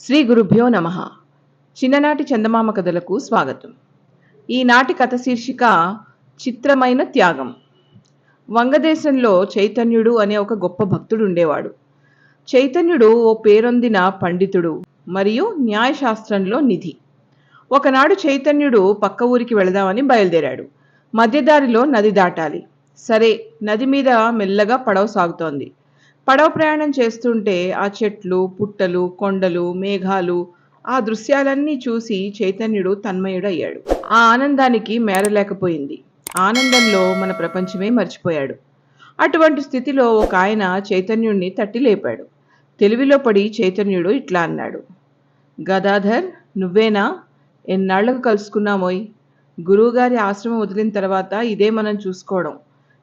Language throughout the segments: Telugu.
శ్రీ గురుభ్యో నమః. చిన్ననాటి చందమామ కథలకు స్వాగతం. ఈనాటి కథ శీర్షిక చిత్రమైన త్యాగం. వంగదేశంలో చైతన్యుడు అనే ఒక గొప్ప భక్తుడు ఉండేవాడు. చైతన్యుడు ఓ పేరొందిన పండితుడు మరియు న్యాయశాస్త్రంలో నిధి. ఒకనాడు చైతన్యుడు పక్క ఊరికి వెళదామని బయలుదేరాడు. మధ్యదారిలో నది దాటాలి. సరే, నది మీద మెల్లగా పడవ సాగుతోంది. పడవ ప్రయాణం చేస్తుంటే ఆ చెట్లు, పుట్టలు, కొండలు, మేఘాలు, ఆ దృశ్యాలన్నీ చూసి చైతన్యుడు తన్మయుడయ్యాడు. ఆ ఆనందానికి మేరలేకపోయింది. ఆనందంలో మన ప్రపంచమే మర్చిపోయాడు. అటువంటి స్థితిలో ఒక ఆయన చైతన్యుడిని తట్టి లేపాడు. తెలివిలో పడి చైతన్యుడు ఇట్లా అన్నాడు: గదాధర్, నువ్వేనా? ఎన్నాళ్లకు కలుసుకున్నామోయ్. గురువుగారి ఆశ్రమం వదిలిన తర్వాత ఇదే మనం చూసుకోవడం.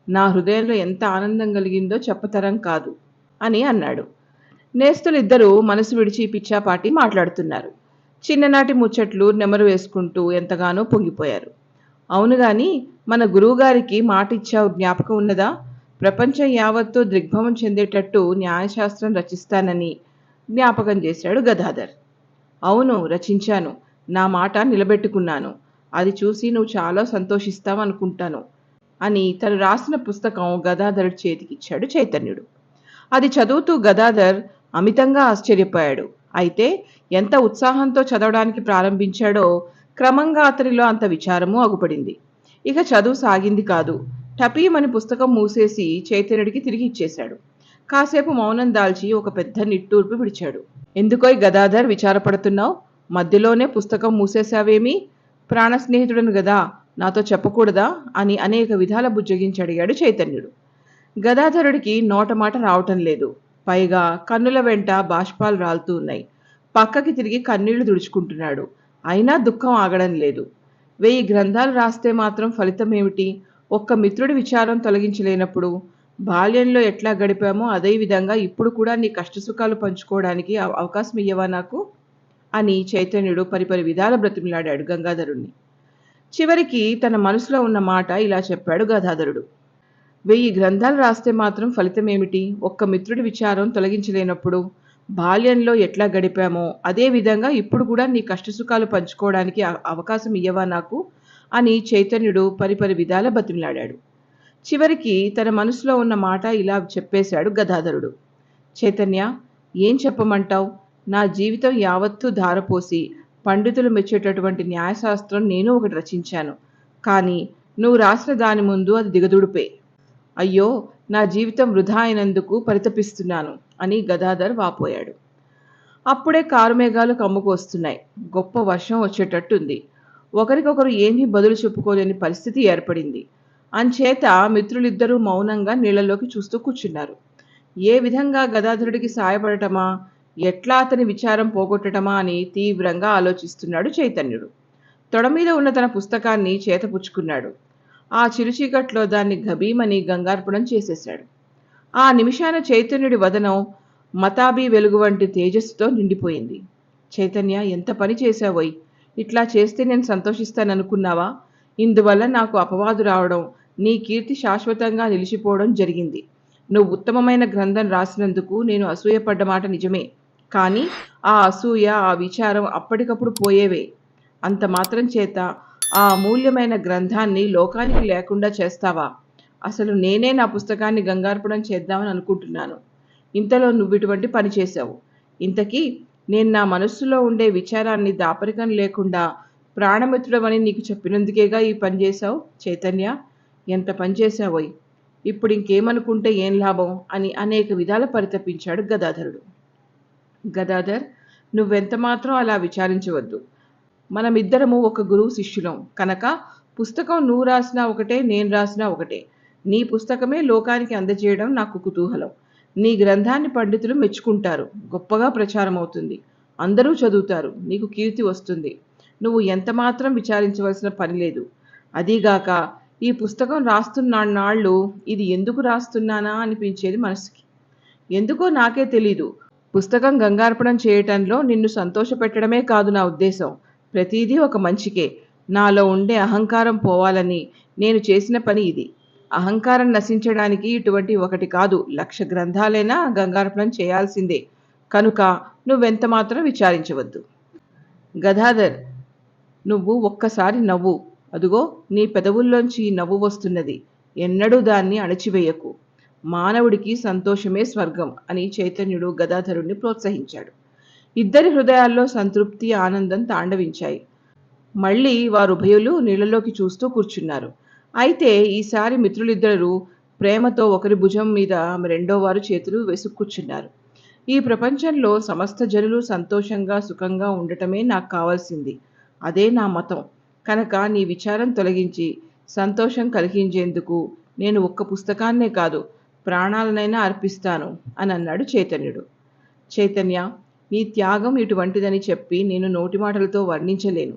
నా హృదయంలో ఎంత ఆనందం కలిగిందో చెప్పతరం కాదు అని అన్నాడు. నేస్తులిద్దరూ మనసు విడిచి పిచ్చాపాటి మాట్లాడుతున్నారు. చిన్ననాటి ముచ్చట్లు నెమరు వేసుకుంటూ ఎంతగానో పొంగిపోయారు. అవును గాని, మన గురువుగారికి మాట ఇచ్చావు, జ్ఞాపకం ఉన్నదా? ప్రపంచం యావత్తూ దిగ్భ్రమం చెందేటట్టు న్యాయశాస్త్రం రచిస్తానని జ్ఞాపకం చేశాడు గదాధర్. అవును, రచించాను. నా మాట నిలబెట్టుకున్నాను. అది చూసి నువ్వు చాలా సంతోషిస్తావనుకుంటాను అని తను రాసిన పుస్తకం గదాధరుడి చేతికిచ్చాడు చైతన్యుడు. అది చదువుతూ గదాధర్ అమితంగా ఆశ్చర్యపోయాడు. అయితే ఎంత ఉత్సాహంతో చదవడానికి ప్రారంభించాడో క్రమంగా అతనిలో అంత విచారము అగుపడింది. ఇక చదువు సాగింది కాదు. టపీమని పుస్తకం మూసేసి చైతన్యుడికి తిరిగి ఇచ్చేశాడు. కాసేపు మౌనం దాల్చి ఒక పెద్ద నిట్టూర్పు విడిచాడు. ఎందుకోయ్ గదాధర్ విచారపడుతున్నావు? మధ్యలోనే పుస్తకం మూసేశావేమి? ప్రాణ స్నేహితుడను గదా, నాతో చెప్పకూడదా అని అనేక విధాల బుజ్జగించి అడిగాడు చైతన్యుడు. గదాధరుడికి నోటమాట రావటం లేదు. పైగా కన్నుల వెంట బాష్పాలు రాలుతూ ఉన్నాయి. పక్కకి తిరిగి కన్నీళ్లు తుడుచుకుంటున్నాడు. అయినా దుఃఖం ఆగడం లేదు. 1000 గ్రంథాలు రాస్తే మాత్రం ఫలితం ఏమిటి? ఒక్క మిత్రుడి విచారం తొలగించలేనప్పుడు బాల్యంలో ఎట్లా గడిపామో అదే విధంగా ఇప్పుడు కూడా నీ కష్టసుఖాలు పంచుకోవడానికి అవకాశం ఇయ్యవా నాకు అని చైతన్యుడు పరిపరి విధాల బ్రతిమిలాడాడు గంగాధరుణ్ణి. చివరికి తన మనసులో ఉన్న మాట ఇలా చెప్పాడు గదాధరుడు: 1000 గ్రంథాలు రాస్తే మాత్రం ఫలితం ఏమిటి? ఒక్క మిత్రుడి విచారం తొలగించలేనప్పుడు బాల్యంలో ఎట్లా గడిపామో అదే విధంగా ఇప్పుడు కూడా నీ కష్టసుఖాలు పంచుకోవడానికి అవకాశం ఇయ్యవా నాకు అని చైతన్యుడు పరిపరి విధాల బతిమిలాడాడు. చివరికి తన మనసులో ఉన్న మాట ఇలా చెప్పేశాడు గదాధరుడు: చైతన్య, ఏం చెప్పమంటావు? నా జీవితం యావత్తూ ధారపోసి పండితులు మెచ్చేటటువంటి న్యాయశాస్త్రం నేను ఒకటి రచించాను. కానీ నువ్వు రాసిన దాని ముందు అది దిగదుడిపే. అయ్యో, నా జీవితం వృధా అయినందుకు పరితపిస్తున్నాను అని గదాధర్ వాపోయాడు. అప్పుడే కారుమేఘాలు కమ్ముకు వస్తున్నాయి. గొప్ప వర్షం వచ్చేటట్టుంది. ఒకరికొకరు ఏమీ బదులు చెప్పుకోలేని పరిస్థితి ఏర్పడింది. అంచేత మిత్రులిద్దరూ మౌనంగా నీళ్లలోకి చూస్తూ కూర్చున్నారు. ఏ విధంగా గదాధరుడికి సాయపడటమా, ఎట్లా అతని విచారం పోగొట్టటమా అని తీవ్రంగా ఆలోచిస్తున్నాడు చైతన్యుడు. తొడ మీద ఉన్న తన పుస్తకాన్ని చేతపుచ్చుకున్నాడు. ఆ చిరుచీకట్లో దాన్ని గభీమని గంగార్పణం చేసేశాడు. ఆ నిమిషాన చైతన్యుడి వదనం మతాబీ వెలుగు వంటి తేజస్సుతో నిండిపోయింది. చైతన్య, ఎంత పని చేశావోయ్! ఇట్లా చేస్తే నేను సంతోషిస్తాననుకున్నావా? ఇందువల్ల నాకు అపవాదు రావడం, నీ కీర్తి శాశ్వతంగా నిలిచిపోవడం జరిగింది. నువ్వు ఉత్తమమైన గ్రంథం రాసినందుకు నేను అసూయపడ్డ మాట నిజమే. కానీ ఆ అసూయ, ఆ విచారం అప్పటికప్పుడు పోయేవే. అంత మాత్రం చేత ఆ అమూల్యమైన గ్రంథాన్ని లోకానికి లేకుండా చేస్తావా? అసలు నేనే నా పుస్తకాన్ని గంగార్పణం చేద్దామని అనుకుంటున్నాను. ఇంతలో నువ్వు ఇటువంటి పని చేశావు. ఇంతకీ నేను నా మనస్సులో ఉండే విచారాన్ని దాపరికం లేకుండా ప్రాణమిత్రుడమని నీకు చెప్పినందుకేగా ఈ పని చేశావు. చైతన్య, ఎంత పని చేశావోయ్! ఇప్పుడు ఇంకేమనుకుంటే ఏం లాభం అని అనేక విధాల పరితపించాడు గదాధరుడు. గదాధర్, నువ్వెంత మాత్రం అలా విచారించవద్దు. మనమిద్దరము ఒక గురువు శిష్యులం కనుక పుస్తకం నువ్వు రాసినా ఒకటే, నేను రాసినా ఒకటే. నీ పుస్తకమే లోకానికి అందజేయడం నాకు కుతూహలం. నీ గ్రంథాన్ని పండితులు మెచ్చుకుంటారు. గొప్పగా ప్రచారం అవుతుంది. అందరూ చదువుతారు. నీకు కీర్తి వస్తుంది. నువ్వు ఎంత మాత్రం విచారించవలసిన పని లేదు. అదీగాక ఈ పుస్తకం రాస్తున్నాళ్ళు ఇది ఎందుకు రాస్తున్నానా అనిపించేది మనసుకి. ఎందుకో నాకే తెలీదు. పుస్తకం గంగార్పణం చేయటంలో నిన్ను సంతోషపెట్టడమే కాదు నా ఉద్దేశం. ప్రతిదీ ఒక మంచికే. నాలో ఉండే అహంకారం పోవాలని నేను చేసిన పని ఇది. అహంకారం నశించడానికి ఇటువంటి ఒకటి కాదు, 1,00,000 గ్రంథాలైనా గంగార్పణం చేయాల్సిందే. కనుక నువ్వెంత మాత్రం విచారించవద్దు. గదాధర్, నువ్వు ఒక్కసారి నవ్వు. అదుగో నీ పెదవుల్లోంచి నవ్వు వస్తున్నది. ఎన్నడూ దాన్ని అణచివేయకు. మానవుడికి సంతోషమే స్వర్గం అని చైతన్యుడు గదాధరుణ్ణి ప్రోత్సహించాడు. ఇద్దరి హృదయాల్లో సంతృప్తి, ఆనందం తాండవించాయి. మళ్ళీ వారుభయులు నీళ్లలోకి చూస్తూ కూర్చున్నారు. అయితే ఈసారి మిత్రులిద్దరూ ప్రేమతో ఒకరి భుజం మీద రెండోవారు చేతులు వేసి కూర్చున్నారు. ఈ ప్రపంచంలో సమస్త జనులు సంతోషంగా, సుఖంగా ఉండటమే నాకు కావాల్సింది. అదే నా మతం. కనుక నీ విచారం తొలగించి సంతోషం కలిగించేందుకు నేను ఒక్క పుస్తకాన్నే కాదు, ప్రాణాలనైనా అర్పిస్తాను అని అన్నాడు చైతన్యుడు. చైతన్య, నీ త్యాగం ఇటువంటిదని చెప్పి నేను నోటి మాటలతో వర్ణించలేను.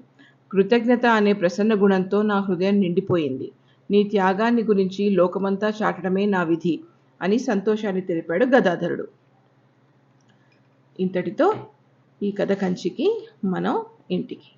కృతజ్ఞత అనే ప్రసన్న గుణంతో నా హృదయం నిండిపోయింది. నీ త్యాగాన్ని గురించి లోకమంతా చాటడమే నా విధి అని సంతోషాన్ని తెలిపాడు గదాధరుడు. ఇంతటితో ఈ కథ కంచికి, మనం ఇంటికి.